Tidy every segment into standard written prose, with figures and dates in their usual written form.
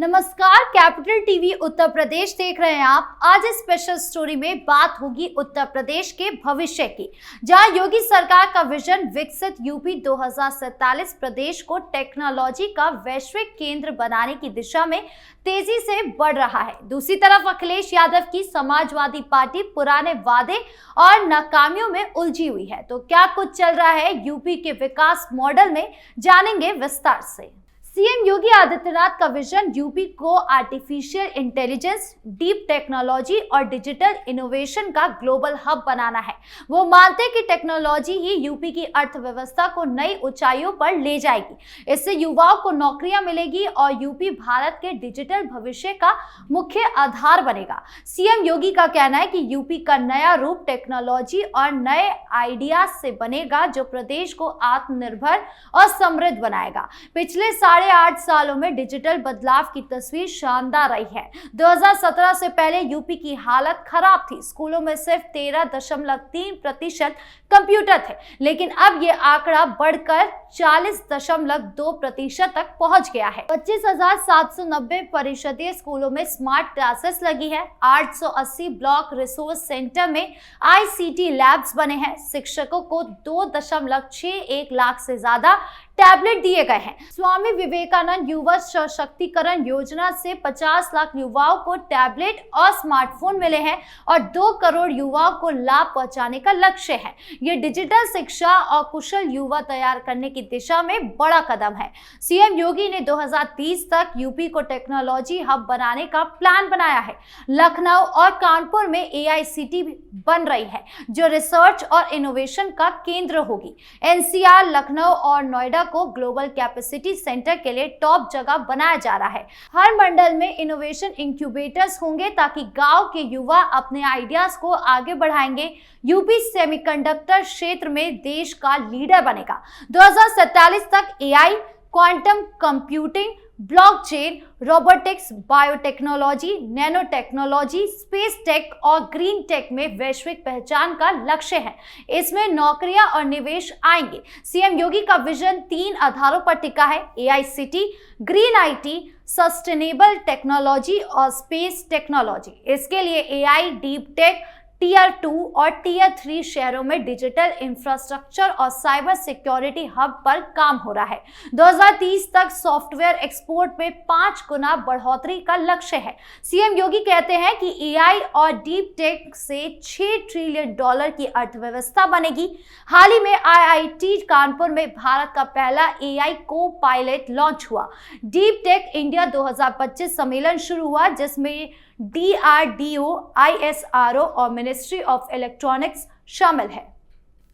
नमस्कार, capital TV Uttar Pradesh देख रहे हैं आप। आज इस स्पेशल स्टोरी में बात होगी उत्तर प्रदेश के भविष्य की, जहां योगी सरकार का विजन विकसित यूपी 2047 प्रदेश को टेक्नोलॉजी का वैश्विक केंद्र बनाने की दिशा में तेजी से बढ़ रहा है। दूसरी तरफ अखिलेश यादव की समाजवादी पार्टी पुराने वादे और नाकामियों में उलझी हुई है। तो क्या कुछ चल रहा है यूपी के विकास मॉडल में, जानेंगे विस्तार से। सीएम योगी आदित्यनाथ का विजन यूपी को आर्टिफिशियल इंटेलिजेंस, डीप टेक्नोलॉजी और डिजिटल इनोवेशन का ग्लोबल हब बनाना है। वो मानते हैं कि टेक्नोलॉजी ही यूपी की अर्थव्यवस्था को नई ऊंचाइयों पर ले जाएगी। इससे युवाओं को नौकरियां मिलेगी और यूपी भारत के डिजिटल भविष्य का मुख्य आधार बनेगा। सीएम योगी का कहना है कि यूपी का नया रूप टेक्नोलॉजी और नए आइडियाज से बनेगा, जो प्रदेश को आत्मनिर्भर और समृद्ध बनाएगा। पिछले 8 सालों में डिजिटल बदलाव की तस्वीर शानदार रही है। 2017 से पहले यूपी की हालत खराब थी। स्कूलों में सिर्फ 13.3% कंप्यूटर थे, लेकिन अब ये आंकड़ा बढ़कर 40.2% तक पहुंच गया है। 25,790 परिषदीय स्कूलों में स्मार्ट क्लासेस लगी है। 880 ब्लॉक रिसोर्स सेंटर में ICT लैब्स बने हैं। शिक्षकों को 2.61 लाख से ज्यादा टैबलेट दिए गए हैं। स्वामी विवेकानंद युवा सशक्तिकरण योजना से 50 लाख युवाओं को टैबलेट और स्मार्टफोन मिले हैं और 2 करोड़ युवाओं को लाभ पहुंचाने का लक्ष्य है। ये डिजिटल शिक्षा और कुशल युवा तैयार करने की दिशा में बड़ा कदम है। सीएम योगी ने 2030 तक यूपी को टेक्नोलॉजी हब बनाने का प्लान बनाया है। लखनऊ और कानपुर में AI सिटी बन रही है, जो रिसर्च और इनोवेशन का केंद्र होगी। NCR, लखनऊ और नोएडा को ग्लोबल कैपेसिटी सेंटर के लिए टॉप जगह बनाया जा रहा है। हर मंडल में इनोवेशन इंक्यूबेटर्स होंगे, ताकि गांव के युवा अपने आइडियाज को आगे बढ़ाएंगे। यूपी सेमीकंडक्टर क्षेत्र में देश का लीडर बनेगा। 2047 तक AI, quantum computing, blockchain, robotics, biotechnology, nano technology, space tech और ग्रीन टेक में वैश्विक पहचान का लक्ष्य है। इसमें नौकरियां और निवेश आएंगे। सीएम योगी का विजन 3 आधारों पर टिका है: AI city, green IT, sustainable technology और स्पेस टेक्नोलॉजी। इसके लिए AI, डीप टेक, Tier 2 और Tier 3 शहरों में डिजिटल इंफ्रास्ट्रक्चर और साइबर सिक्योरिटी हब पर काम हो रहा है। 2030 तक सॉफ्टवेयर एक्सपोर्ट में 5 गुना बढ़ोतरी का लक्ष्य है। सीएम योगी कहते हैं कि AI और डीप टेक से $6 ट्रिलियन की अर्थव्यवस्था बनेगी। हाल ही में IIT कानपुर में भारत का पहला AI को पायलट लॉन्च हुआ। डीप टेक इंडिया 2025 सम्मेलन शुरू हुआ, जिसमें DRDO, ISRO और मिनिस्ट्री ऑफ इलेक्ट्रॉनिक्स शामिल है।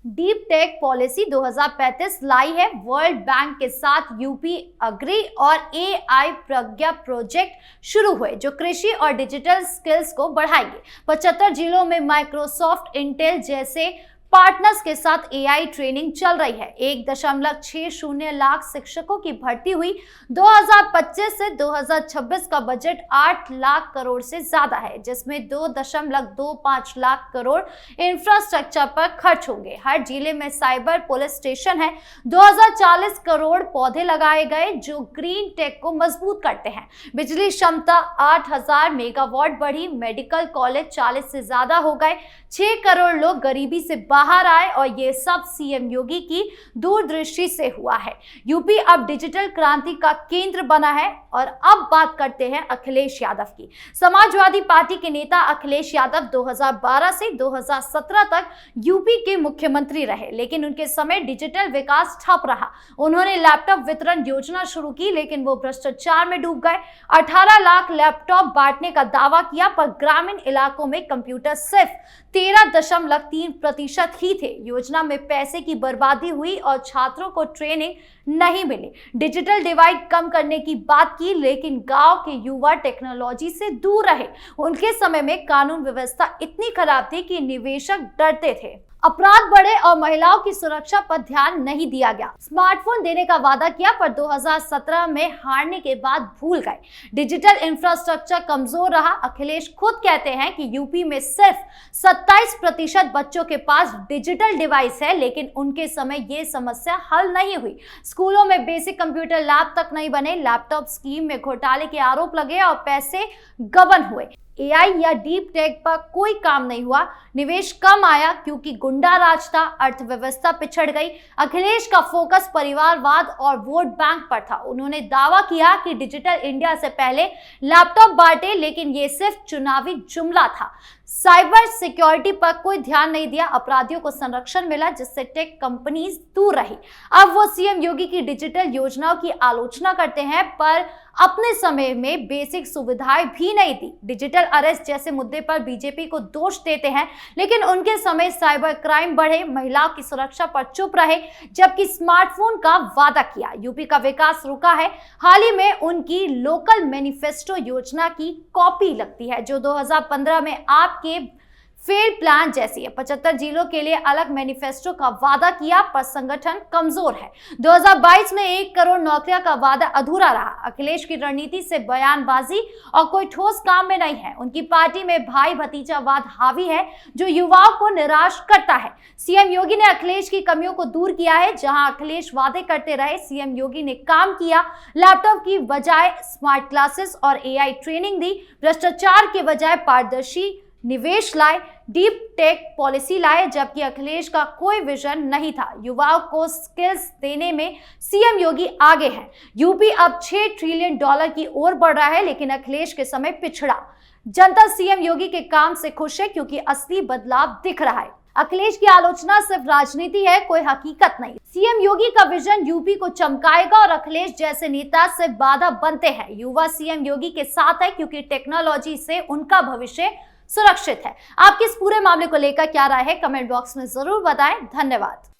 डीप टेक पॉलिसी 2035 लाई है। वर्ल्ड बैंक के साथ यूपी अग्री और AI प्रज्ञा प्रोजेक्ट शुरू हुए, जो कृषि और डिजिटल स्किल्स को बढ़ाएंगे। 75 जिलों में माइक्रोसॉफ्ट, इंटेल जैसे पार्टनर्स के साथ AI ट्रेनिंग चल रही है। 1.60 लाख शिक्षकों की भर्ती हुई। 2025 से 2026 का बजट 8 लाख करोड़ से ज्यादा है, जिसमें 2.25 लाख करोड़ इंफ्रास्ट्रक्चर पर खर्च होंगे। हर जिले में साइबर पुलिस स्टेशन है। 2040 करोड़ पौधे लगाए गए, जो ग्रीन टेक को मजबूत करते हैं। बिजली क्षमता 8000 मेगावाट बढ़ी। मेडिकल कॉलेज 40 से ज्यादा हो गए। 6 करोड़ लोग गरीबी से बाहर आए, और ये सब सीएम योगी की दूरदृष्टि से हुआ है। यूपी अब डिजिटल क्रांति का केंद्र बना है। और अब बात करते हैं अखिलेश यादव की। समाजवादी पार्टी के नेता अखिलेश यादव 2012 से 2017 तक यूपी के मुख्यमंत्री रहे, लेकिन उनके समय डिजिटल विकास ठप रहा। उन्होंने लैपटॉप वितरण योजना शुरू की, लेकिन वो भ्रष्टाचार में डूब गए। 18 लाख लैपटॉप बांटने का दावा किया, पर ग्रामीण इलाकों में कंप्यूटर सिर्फ 13.3% ही थे। योजना में पैसे की बर्बादी हुई और छात्रों को ट्रेनिंग नहीं मिली। डिजिटल डिवाइड कम करने की बात की, लेकिन गांव के युवा टेक्नोलॉजी से दूर रहे। उनके समय में कानून व्यवस्था इतनी खराब थी कि निवेशक डरते थे। अपराध बढ़े और महिलाओं की सुरक्षा पर ध्यान नहीं दिया गया। स्मार्टफोन देने का वादा किया पर 2017 में हारने के बाद भूल गए। डिजिटल इंफ्रास्ट्रक्चर कमजोर रहा। अखिलेश खुद कहते हैं कि यूपी में सिर्फ 27% बच्चों के पास डिजिटल डिवाइस है, लेकिन उनके समय ये समस्या हल नहीं हुई। स्कूलों में बेसिक कंप्यूटर लैब तक नहीं बने, लैपटॉप स्कीम में घोटाले के आरोप लगे और पैसे गबन हुए। एआई या डीप टेक पर कोई काम नहीं हुआ, निवेश कम आया क्योंकि गुंडा राज था, अर्थव्यवस्था पिछड़ गई। अखिलेश का फोकस परिवारवाद और वोट बैंक पर था। उन्होंने दावा किया कि डिजिटल इंडिया से पहले लैपटॉप बांटे, लेकिन ये सिर्फ चुनावी जुमला था। साइबर सिक्योरिटी पर कोई ध्यान नहीं दिया, अपराधियों को संरक्षण मिला जिससे टेक कंपनीज दूर रही। अब वो सीएम योगी की डिजिटल योजनाओं की आलोचना करते हैं पर अपने समय में बेसिक सुविधाएं भी नहीं दी। डिजिटल अरेस्ट जैसे मुद्दे पर बीजेपी को दोष देते हैं, लेकिन उनके समय साइबर क्राइम बढ़े, महिलाओं की सुरक्षा पर चुप रहे, जबकि स्मार्टफोन का वादा किया। यूपी का विकास रुका है। हाल ही में उनकी लोकल मैनिफेस्टो योजना की कॉपी लगती है जो 2015 में आपके फेल प्लान जैसी है। 75 जिलों के लिए अलग मैनिफेस्टो का वादा किया पर संगठन कमजोर है। 2022 में 1 करोड़ नौकरियां का वादा अधूरा रहा। अखिलेश की रणनीति से बयानबाजी और कोई ठोस काम में नहीं है। उनकी पार्टी में भाई भतीजावाद हावी है जो युवाओं को निराश करता है। सीएम योगी ने अखिलेश की कमियों को दूर किया है। जहां अखिलेश वादे करते रहे, सीएम योगी ने काम किया। लैपटॉप की बजाय स्मार्ट क्लासेस और एआई ट्रेनिंग दी। भ्रष्टाचार के बजाय पारदर्शी निवेश लाए, डीप टेक पॉलिसी लाए, जबकि अखिलेश का कोई विजन नहीं था। युवाओं को स्किल्स देने में सीएम योगी आगे हैं। यूपी अब $6 ट्रिलियन की ओर बढ़ रहा है, लेकिन अखिलेश के समय पिछड़ा। जनता सीएम योगी के काम से खुश है क्योंकि असली बदलाव दिख रहा है। अखिलेश की आलोचना सिर्फ राजनीति है, कोई हकीकत नहीं। सीएम योगी का विजन यूपी को चमकाएगा और अखिलेश जैसे नेता सिर्फ बाधा बनते हैं। युवा सीएम योगी के साथ है क्योंकि टेक्नोलॉजी से उनका भविष्य सुरक्षित है। आपके इस पूरे मामले को लेकर क्या राय है, कमेंट बॉक्स में जरूर बताएं। धन्यवाद।